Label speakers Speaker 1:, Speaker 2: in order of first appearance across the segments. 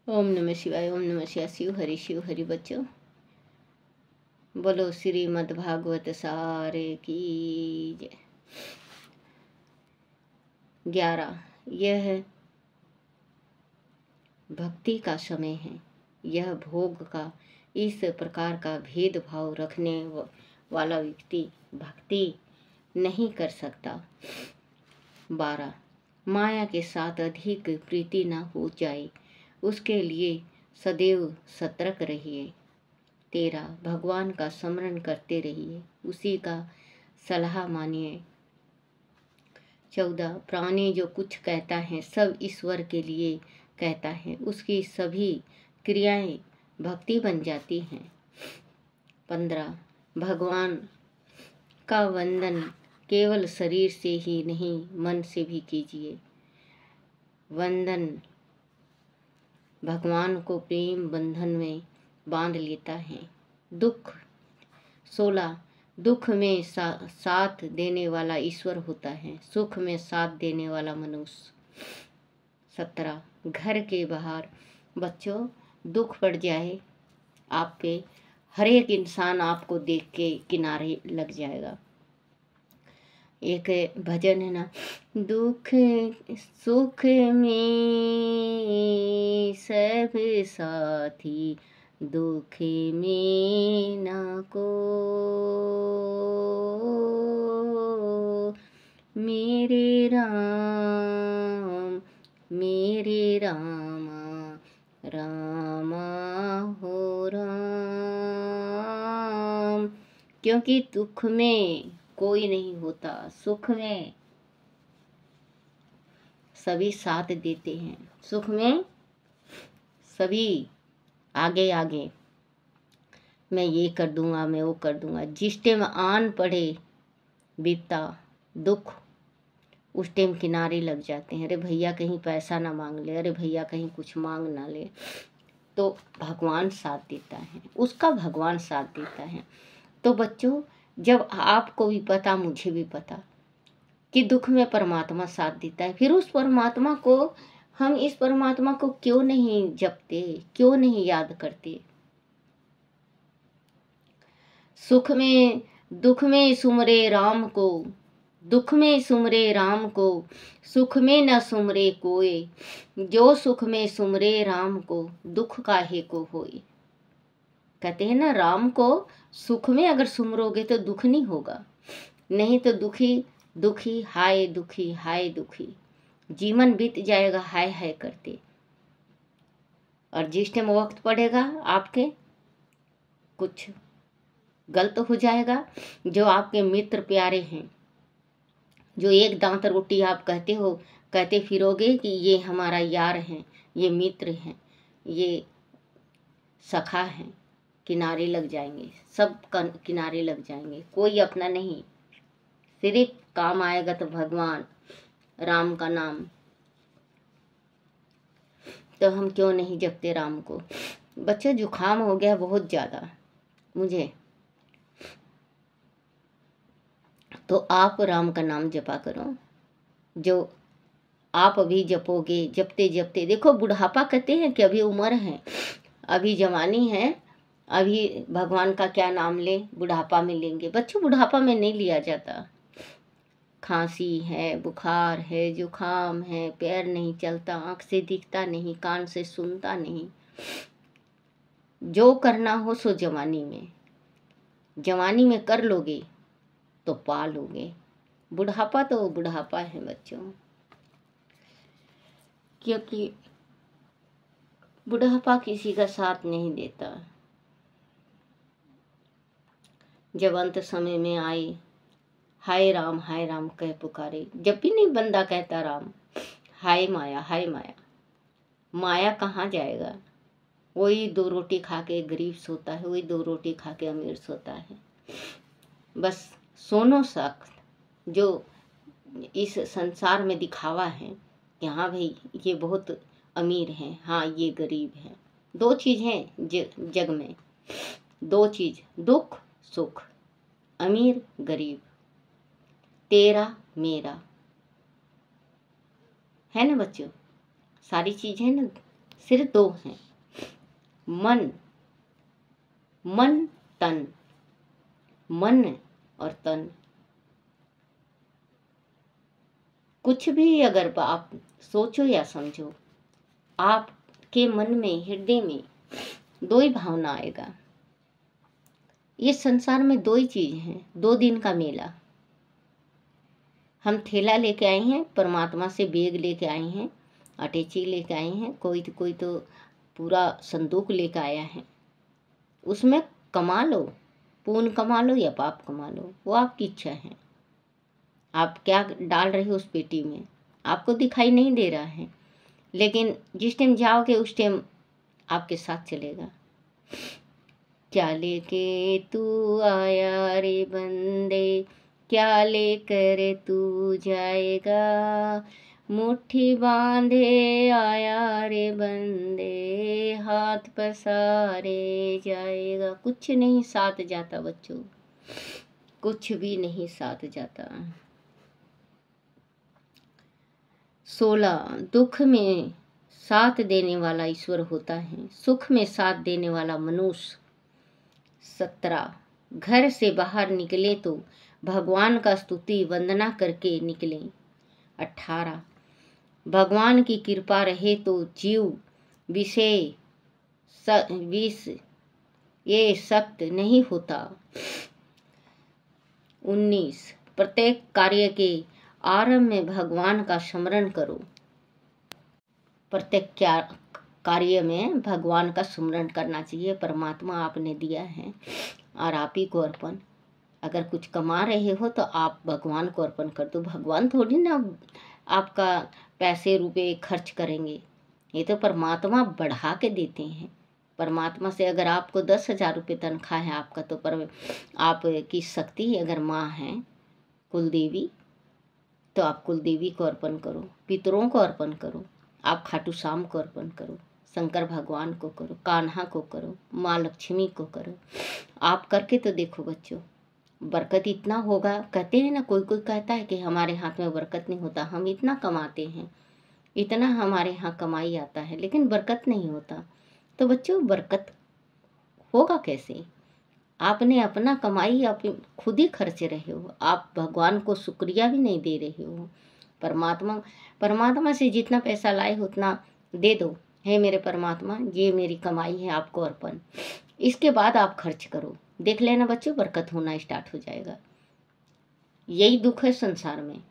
Speaker 1: ओम नमः शिवाय। ओम नमः शिवाय। शिव हरि बच्चों, बोलो श्रीमद् भागवत सारे की जय। 11 यह भक्ति का समय है। यह भोग का इस प्रकार का भेदभाव रखने वाला व्यक्ति भक्ति नहीं कर सकता। 12 माया के साथ अधिक प्रीति न हो जाए, उसके लिए सदैव सतर्क रहिए। 13 भगवान का स्मरण करते रहिए, उसी का सलाह मानिए। 14 प्राणी जो कुछ कहता है सब ईश्वर के लिए कहता है, उसकी सभी क्रियाएं भक्ति बन जाती हैं। 15 भगवान का वंदन केवल शरीर से ही नहीं, मन से भी कीजिए। वंदन भगवान को प्रेम बंधन में बांध लेता है। दुख 16 दुख में साथ देने वाला ईश्वर होता है, सुख में साथ देने वाला मनुष्य। 17 घर के बाहर बच्चों दुख पड़ जाए आप पे, हर एक इंसान आपको देख के किनारे लग जाएगा। एक भजन है ना, दुख सुख में सब साथी, दुख में न को मेरे रामा रामा हो राम। क्योंकि दुख में कोई नहीं होता, सुख में सभी साथ देते हैं, सुख में सभी आगे आगे, मैं ये कर दूंगा, मैं वो कर दूंगा। जिस टाइम आन पड़े विपदा दुख, उस टाइम किनारे लग जाते हैं। अरे भैया कहीं पैसा ना मांग ले, अरे भैया कहीं कुछ मांग ना ले, तो भगवान साथ देता है, उसका भगवान साथ देता है। तो बच्चों जब आपको भी पता, मुझे भी पता कि दुख में परमात्मा साथ देता है, फिर उस परमात्मा को हम इस परमात्मा को क्यों नहीं जपते, क्यों नहीं याद करते। सुख में दुख में सुमरे राम को, दुख में सुमरे राम को, सुख में न सुमरे कोई, जो सुख में सुमरे राम को, दुख काहे को होए। कहते हैं ना, राम को सुख में अगर सुमरोगे तो दुख नहीं होगा, नहीं तो दुखी दुखी हाय दुखी हाय दुखी, जीवन बीत जाएगा हाय हाय करते। और जिस टाइम वक्त पड़ेगा आपके कुछ गलत हो जाएगा, जो आपके मित्र प्यारे हैं, जो एक दांत रोटी आप कहते फिरोगे कि ये हमारा यार है, ये मित्र हैं, ये सखा हैं, किनारे लग जाएंगे, सब किनारे लग जाएंगे, कोई अपना नहीं। सिर्फ काम आएगा तो भगवान राम का नाम। तो हम क्यों नहीं जपते राम को। बच्चों जुकाम हो गया बहुत ज़्यादा मुझे, तो आप राम का नाम जपा करो, जो आप अभी जपोगे। जपते जपते देखो, बुढ़ापा कहते हैं कि अभी उम्र है, अभी जवानी है, अभी भगवान का क्या नाम ले, बुढ़ापा में लेंगे। बच्चों बुढ़ापा में नहीं लिया जाता। खांसी है, बुखार है, जुकाम है, पैर नहीं चलता, आँख से दिखता नहीं, कान से सुनता नहीं, जो करना हो सो जवानी में कर लोगे तो पा लोगे। बुढ़ापा तो बुढ़ापा है बच्चों, क्योंकि बुढ़ापा किसी का साथ नहीं देता। जब अंत समय में आए, हाय राम कह पुकारे, जब भी नहीं बंदा कहता राम, हाय माया हाय माया, माया कहाँ जाएगा। वही 2 रोटी खा के गरीब सोता है, वही 2 रोटी खा के अमीर सोता है। बस सोनो शख्स जो इस संसार में दिखावा है कि हाँ भाई ये बहुत अमीर हैं, हाँ ये गरीब हैं। 2 चीज़ हैं जग में, 2 चीज़, दुख सुख, अमीर गरीब, तेरा मेरा, है ना बच्चों। सारी चीज़ है ना, सिर्फ दो हैं, मन, मन तन, मन और तन। कुछ भी अगर आप सोचो या समझो, आपके मन में, हृदय में दो ही भावना आएगा। इस संसार में दो ही चीज हैं, 2 दिन का मेला। हम थैला लेके आए हैं, परमात्मा से बैग लेके आए हैं, अटैची लेके आए हैं, कोई तो पूरा संदूक लेके आया है। उसमें कमा लो, पुण्य कमा लो या पाप कमा लो, वो आपकी इच्छा है। आप क्या डाल रहे हो उस पेटी में आपको दिखाई नहीं दे रहा है, लेकिन जिस टाइम जाओगे उस टाइम आपके साथ चलेगा। क्या लेके तू आया रे बंदे, क्या लेकर तू जाएगा, मुट्ठी बांधे आया रे बंदे, हाथ पसारे जाएगा। कुछ नहीं साथ जाता बच्चों, कुछ भी नहीं साथ जाता। 16 दुख में साथ देने वाला ईश्वर होता है, सुख में साथ देने वाला मनुष्य। 17 घर से बाहर निकले तो भगवान का स्तुति वंदना करके निकले। 18 भगवान की कृपा रहे तो जीव विषय विष ये सत्य नहीं होता। 19 प्रत्येक कार्य के आरंभ में भगवान का स्मरण करो। प्रत्येक कार्य में भगवान का स्मरण करना चाहिए। परमात्मा आपने दिया है और आप ही को अर्पण। अगर कुछ कमा रहे हो तो आप भगवान को अर्पण कर दो। भगवान थोड़ी ना आपका पैसे रुपए खर्च करेंगे, ये तो परमात्मा बढ़ा के देते हैं। परमात्मा से अगर आपको 10,000 रुपये तनख्वाह है आपका, तो पर आपकी शक्ति अगर माँ है कुलदेवी, तो आप कुलदेवी को अर्पण करो, पितरों को अर्पण करो, आप खाटू श्याम को अर्पण करो, शंकर भगवान को करो, कान्हा को करो, माँ लक्ष्मी को करो। आप करके तो देखो बच्चों, बरकत इतना होगा। कहते हैं ना, कोई कहता है कि हमारे हाथ में बरकत नहीं होता, हम इतना कमाते हैं, इतना हमारे यहाँ कमाई आता है, लेकिन बरकत नहीं होता। तो बच्चों बरकत होगा कैसे? आपने अपना कमाई आप खुद ही खर्च रहे हो, आप भगवान को शुक्रिया भी नहीं दे रहे हो। परमात्मा से जितना पैसा लाए हो उतना दे दो, हे मेरे परमात्मा ये मेरी कमाई है, आपको अर्पण। इसके बाद आप खर्च करो, देख लेना बच्चों बरकत होना स्टार्ट हो जाएगा। यही दुख है संसार में,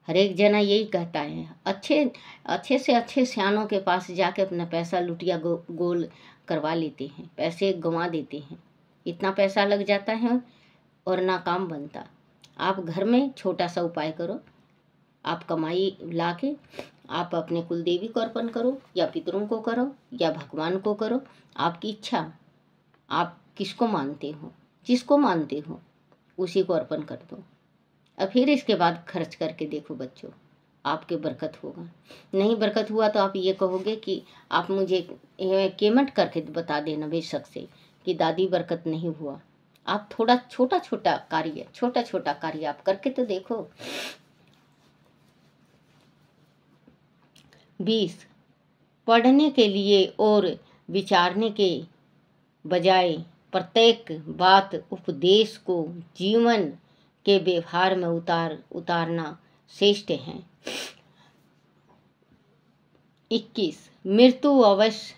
Speaker 1: हर एक जना यही कहता है। अच्छे से अच्छे सियानों के पास जाके अपना पैसा लुटिया गोल करवा लेते हैं, पैसे गंवा देते हैं, इतना पैसा लग जाता है और ना काम बनता। आप घर में छोटा सा उपाय करो, आप कमाई ला के आप अपने कुलदेवी को अर्पण करो, या पितरों को करो, या भगवान को करो, आपकी इच्छा। आप किसको मानते हो, जिसको मानते हो उसी को अर्पण कर दो। अब फिर इसके बाद खर्च करके देखो बच्चों, आपके बरकत होगा। नहीं बरकत हुआ तो आप ये कहोगे कि आप मुझे कमेंट करके बता देना बेशक से कि दादी बरकत नहीं हुआ। आप थोड़ा छोटा छोटा कार्य आप करके तो देखो। 20 पढ़ने के लिए और विचारने के बजाय प्रत्येक बात उपदेश को जीवन के व्यवहार में उतारना श्रेष्ठ है। 21 मृत्यु अवश्य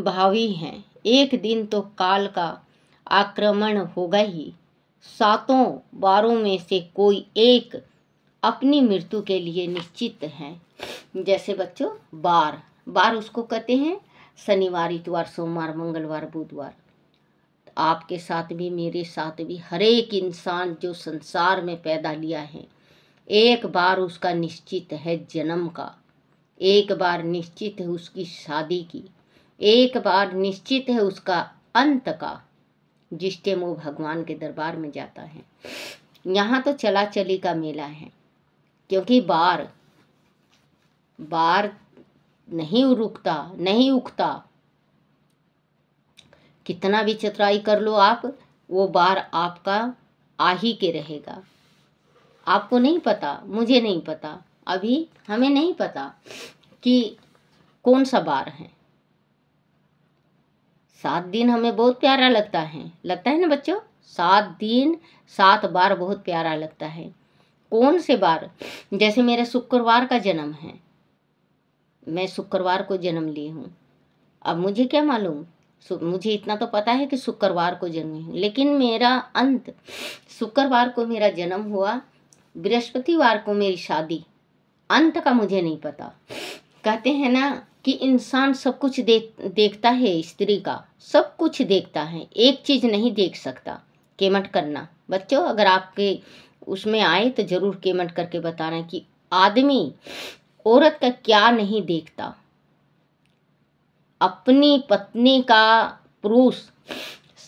Speaker 1: भावी है, एक दिन तो काल का आक्रमण होगा ही। 7 बारों में से कोई एक अपनी मृत्यु के लिए निश्चित है। जैसे बच्चों बार उसको कहते हैं शनिवार, इतवार, सोमवार, मंगलवार, बुधवार। आपके साथ भी मेरे साथ भी हर एक इंसान जो संसार में पैदा लिया है, एक बार उसका निश्चित है जन्म का, एक बार निश्चित है उसकी शादी की, एक बार निश्चित है उसका अंत का, जिस टाइम वो भगवान के दरबार में जाता है। यहाँ तो चला चली का मेला है, क्योंकि बार नहीं रुकता, नहीं उगता। कितना भी चतुराई कर लो आप, वो बार आपका आ ही के रहेगा। आपको नहीं पता, मुझे नहीं पता, अभी हमें नहीं पता कि कौन सा बार है। 7 दिन हमें बहुत प्यारा लगता है ना बच्चों। 7 दिन 7 बार बहुत प्यारा लगता है। कौन से बार? जैसे मेरा शुक्रवार का जन्म है, मैं शुक्रवार को जन्म ली हूँ। अब मुझे क्या मालूम, मुझे इतना तो पता है कि शुक्रवार को जन्मी हूँ, लेकिन मेरा अंत शुक्रवार को मेरा जन्म हुआ, बृहस्पतिवार को मेरी शादी, अंत का मुझे नहीं पता। कहते हैं ना कि इंसान सब कुछ देखता है, स्त्री का सब कुछ देखता है, एक चीज़ नहीं देख सकता। केमट करना बच्चों, अगर आपके उसमें आए तो ज़रूर केमट करके बताना कि आदमी औरत का क्या नहीं देखता। अपनी पत्नी का पुरुष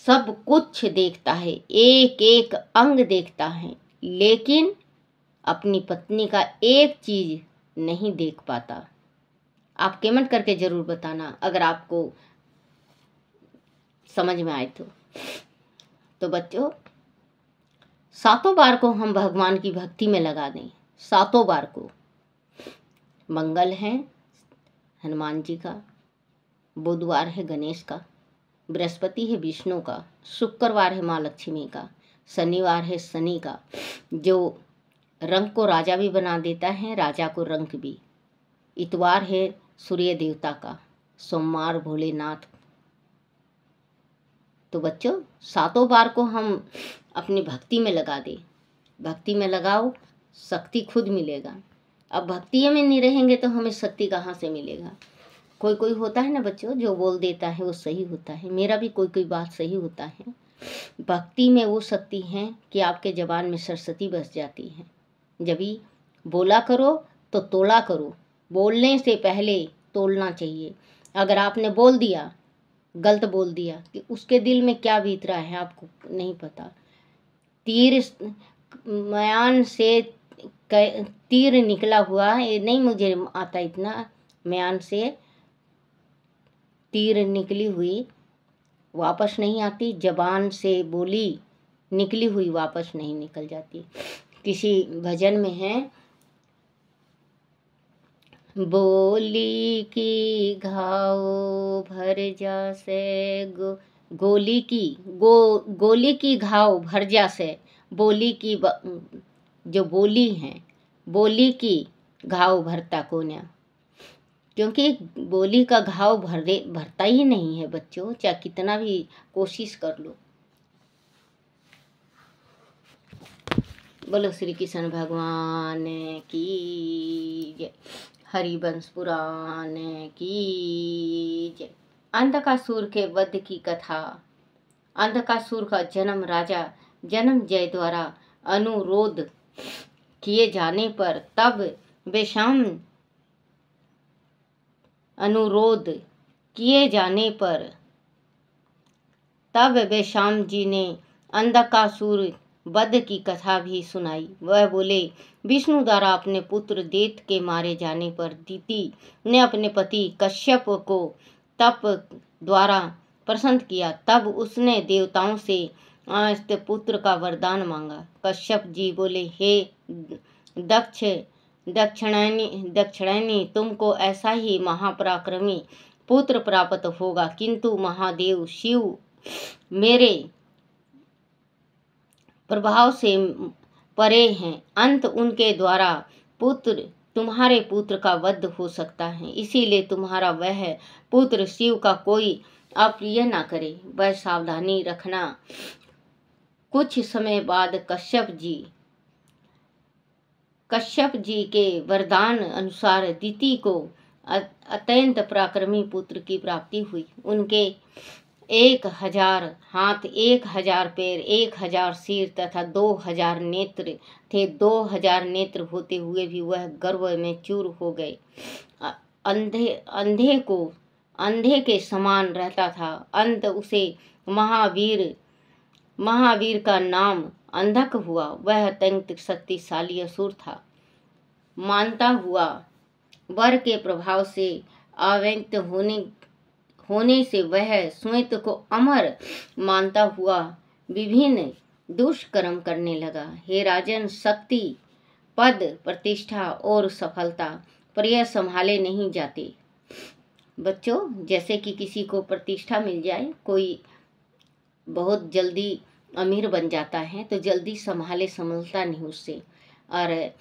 Speaker 1: सब कुछ देखता है, एक एक अंग देखता है, लेकिन अपनी पत्नी का एक चीज़ नहीं देख पाता। आप कमेंट करके ज़रूर बताना अगर आपको समझ में आए तो बच्चों, 7 बार को हम भगवान की भक्ति में लगा दें। 7 बार को मंगल है हनुमान जी का, बुधवार है गणेश का, बृहस्पति है विष्णु का, शुक्रवार है माँ लक्ष्मी का, शनिवार है शनि का जो रंग को राजा भी बना देता है, राजा को रंग भी। इतवार है सूर्य देवता का, सोमवार भोलेनाथ। तो बच्चों 7 बार को हम अपनी भक्ति में लगा दें। भक्ति में लगाओ, शक्ति खुद मिलेगा। अब भक्ति में नहीं रहेंगे तो हमें शक्ति कहाँ से मिलेगा। कोई कोई होता है ना बच्चों, जो बोल देता है वो सही होता है। मेरा भी कोई कोई बात सही होता है। भक्ति में वो शक्ति है कि आपके जबान में सरस्वती बस जाती है। जब भी बोला करो तो तोला करो, बोलने से पहले तोलना चाहिए। अगर आपने बोल दिया, गलत बोल दिया, कि उसके दिल में क्या बीत रहा है आपको नहीं पता। तीर म्यान से तीर निकला हुआ, ये नहीं मुझे आता इतना, म्यान से तीर निकली हुई वापस नहीं आती, जबान से बोली निकली हुई वापस नहीं निकल जाती। किसी भजन में है, बोली की घाव भर जासे गोली की घाव भर जासे, बोली की जो बोली है, बोली की घाव भरता कोन्या। क्योंकि बोली का घाव भरता ही नहीं है बच्चों, चाहे कितना भी कोशिश कर लो। बोलो श्री कृष्ण भगवान की जय। हरिवंश पुराण की जय। अंधकासुर के वध की कथा। अंधकासुर का जन्म राजा जन्मजय द्वारा अनुरोध किए जाने पर तब बेशाम जी ने अंधकासुर वध की कथा भी सुनाई। वह बोले, विष्णु द्वारा अपने पुत्र दैत्य के मारे जाने पर दिति ने अपने पति कश्यप को तप द्वारा प्रसन्न किया। तब उसने देवताओं से पुत्र का वरदान मांगा। कश्यप जी बोले, हे दक्षिणायनी, तुमको ऐसा ही महापराक्रमी पुत्र प्राप्त होगा, किंतु महादेव शिव मेरे प्रभाव से परे हैं। अंत उनके द्वारा तुम्हारे पुत्र का वध हो सकता है, इसीलिए तुम्हारा वह पुत्र शिव का कोई अप्रिय ना करे, वह सावधानी रखना। कुछ समय बाद कश्यप जी के वरदान अनुसार दिति को अत्यंत पराक्रमी पुत्र की प्राप्ति हुई। उनके 1000 हाथ, 1000 पैर, 1000 सिर तथा 2000 नेत्र थे। 2000 नेत्र होते हुए भी वह गर्व में चूर हो गए। अंधे के समान रहता था। अंत उसे महावीर का नाम अंधक हुआ। वह अत्यंत शक्तिशाली असुर था। मानता हुआ वर के प्रभाव से आवेक्त होने से वह स्वयं को अमर मानता हुआ विभिन्न दुष्कर्म करने लगा। हे राजन, शक्ति पद, प्रतिष्ठा और सफलता प्रिय संभाले नहीं जाते। बच्चों, जैसे कि किसी को प्रतिष्ठा मिल जाए, कोई बहुत जल्दी अमीर बन जाता है तो जल्दी संभाले संभलता नहीं उससे, और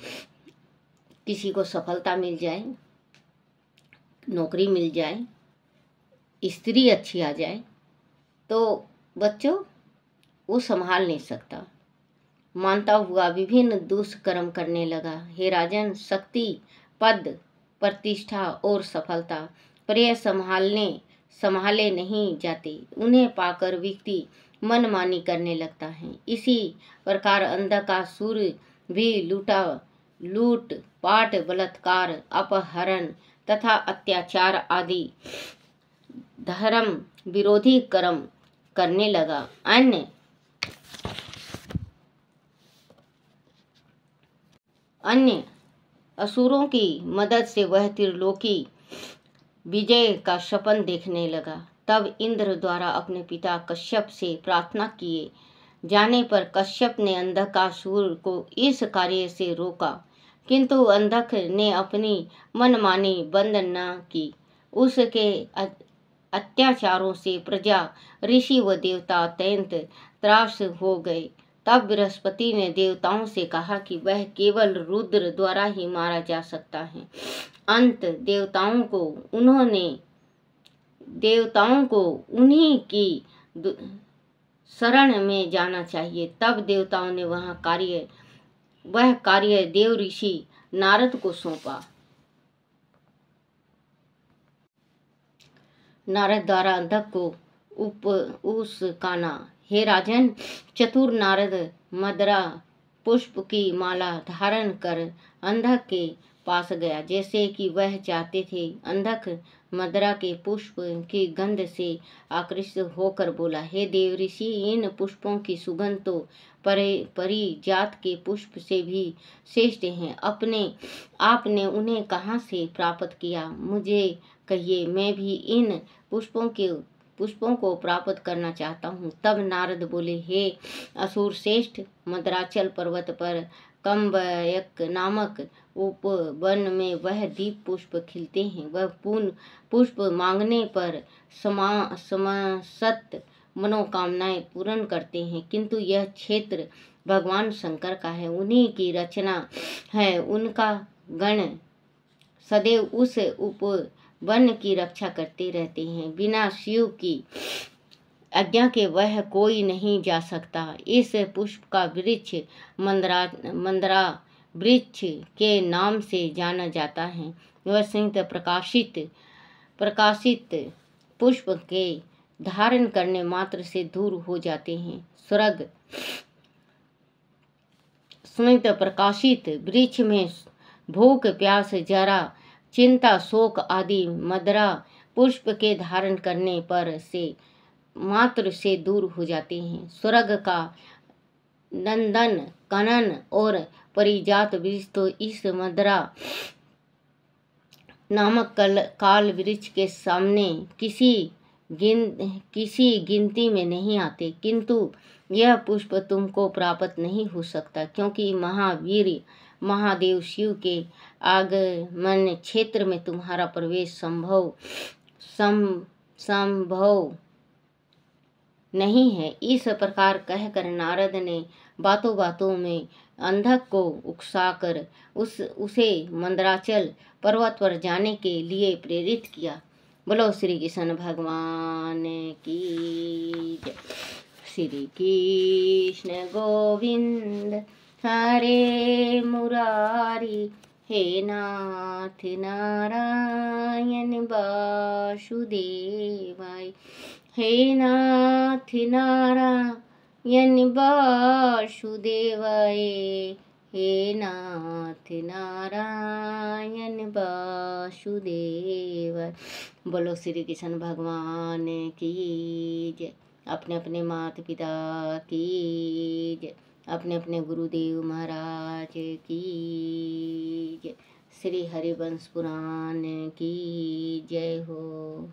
Speaker 1: किसी को सफलता मिल जाए, नौकरी मिल जाए, स्त्री अच्छी आ जाए, तो बच्चों वो संभाल नहीं सकता। मानता हुआ विभिन्न दुष्कर्म करने लगा। हे राजन, शक्ति, पद, प्रतिष्ठा और सफलता प्रिय संभाले नहीं जाते। उन्हें पाकर व्यक्ति मनमानी करने लगता है। इसी प्रकार अंधकासुर भी लूट पाट, बलात्कार, अपहरण तथा अत्याचार आदि धर्म विरोधी कर्म करने लगा। अन्य असुरों की मदद से वह त्रिलोकी विजय का सपन देखने लगा। तब इंद्र द्वारा अपने पिता कश्यप से प्रार्थना किए जाने पर कश्यप ने अंधकासुर को इस कार्य से रोका, किंतु अंधक ने अपनी मनमानी बंद न की। उसके अत्याचारों से प्रजा, ऋषि व देवता अत्यंत त्रास हो गए। तब बृहस्पति ने देवताओं से कहा कि वह केवल रुद्र द्वारा ही मारा जा सकता है। अंत देवताओं को उन्हीं की शरण में जाना चाहिए। तब देवताओं ने वह कार्य देव ऋषि नारद को सौंपा। नारद द्वारा अंधक को उसकाना। हे राजन, चतुर नारद मदरा पुष्प की माला धारण कर अंधक के पास गया। जैसे कि वह चाहते थे, अंधक मदरा के पुष्प की गंध से आकृष्ट होकर बोला, हे देव ऋषि, इन पुष्पों की सुगंध तो परिजात के पुष्प से भी श्रेष्ठ हैं। आपने उन्हें कहाँ से प्राप्त किया? मुझे कहिए, मैं भी इन पुष्पों को प्राप्त करना चाहता हूँ। तब नारद बोले, हे असुर श्रेष्ठ, मदराचल पर्वत पर कम्बयक नामक उपवन में वह दीप पुष्प खिलते हैं। वह पुष्प मांगने पर समस्त मनोकामनाएं पूर्ण करते हैं, किंतु यह क्षेत्र भगवान शंकर का है, उन्हीं की रचना है। उनका गण सदैव उस उपवन की रक्षा करते रहते हैं। बिना शिव की आज्ञा के वह कोई नहीं जा सकता। इस पुष्प का वृक्ष मंदरा वृक्ष के नाम से जाना जाता है। वह संयुक्त प्रकाशित पुष्प के धारण करने मात्र से दूर हो जाते हैं। स्वर्ग संयुक्त प्रकाशित वृक्ष में भूख, प्यास, जरा, चिंता, शोक आदि मदरा पुष्प के धारण करने पर से मात्र से दूर हो जाते हैं। स्वर्ग का नंदन, कनन और परिजात वृक्ष तो इस मदरा नामक काल वृक्ष के सामने किसी गिनती में नहीं आते, किंतु यह पुष्प तुमको प्राप्त नहीं हो सकता, क्योंकि महावीर महादेव शिव के आगमन क्षेत्र में तुम्हारा प्रवेश संभव नहीं है। इस प्रकार कहकर नारद ने बातों बातों में अंधक को उकसाकर उसे मंदराचल पर्वत पर जाने के लिए प्रेरित किया। बोलो श्री कृष्ण भगवान की जय। श्री कृष्ण गोविंद हरे मुरारी, हे नाथ नारायण वासुदेवाय, हे नाथ नारायण वासुदेवाय, हे नाथ नारायण वासुदेवाय। बोलो श्री कृष्ण भगवान की जय। अपने अपने माता पिता की जय, अपने अपने गुरुदेव महाराज की जय। श्री हरिवंश पुराण की जय हो।